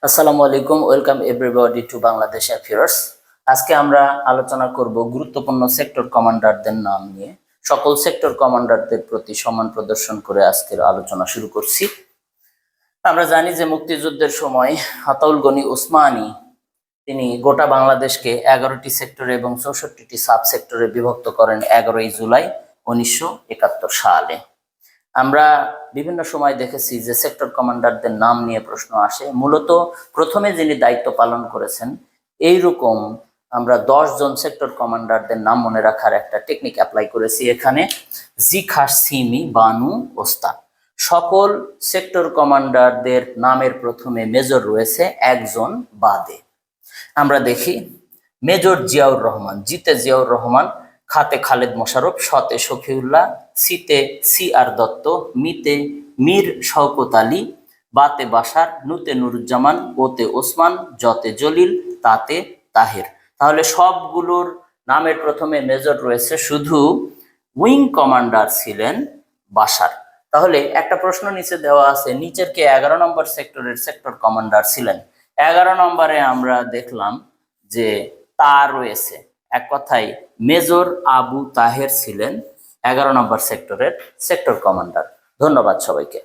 আসসালামু আলাইকুম, welcome everybody two Bangladesh affairs. আজকে আমরা আলোচনা করব গুরুত্বপূর্ণ সেক্টর কমান্ডারদের নাম নিয়ে। সকল সেক্টর কমান্ডারদের প্রতি সম্মান প্রদর্শন করে আজকের আলোচনা শুরু করছি। আমরা জানি যে মুক্তিযুদ্ধের সময় আতাউল গনি ওসমানী তিনি গোটা বাংলাদেশকে 11টি সেক্টরে এবং 64টি সাব সেক্টরে বিভক্ত করেন 11ই জুলাই 1971 সালে। আমরা বিভিন্ন সময় দেখেছি যে সেক্টর কমান্ডারদের নাম নিয়ে প্রশ্ন আসে। মূলত প্রথমে যিনি দায়িত্ব পালন করেছেন এইরকম আমরা 10 জন সেক্টর কমান্ডারদের নাম মনে রাখার একটা টেকনিক অ্যাপ্লাই করেছি এখানে। জিখাস সিমি বানু ওস্তাদ। সকল সেক্টর কমান্ডারদের নামের প্রথমে মেজর রয়েছে একজন বাদে। আমরা দেখি মেজর জিয়াউর রহমান, জিতে জিয়াউর রহমান, খাতে খালেদ মোশাররফ, শতে শফিউল্লাহ, সিতে সি আর দত্ত, মিতে মীর শওকত আলী, বাতে বাশার, নুতে নুরুজ্জামান, ওতে ওসমান, জতে জলিল, তাতে তাহের। তাহলে সবগুলোর নামের প্রথমে মেজর রয়েছে, শুধু উইং কমান্ডার ছিলেন বাশার। তাহলে একটা প্রশ্ন নিচে দেওয়া আছে, নিচের কে 11 নম্বর সেক্টরের সেক্টর কমান্ডার ছিলেন? 11 নম্বরে আমরা দেখলাম যে তা রয়েছে, এক কথায় মেজর আবু তাহের ছিলেন 11 নম্বর সেক্টরের সেক্টর কমান্ডার। ধন্যবাদ সবাইকে।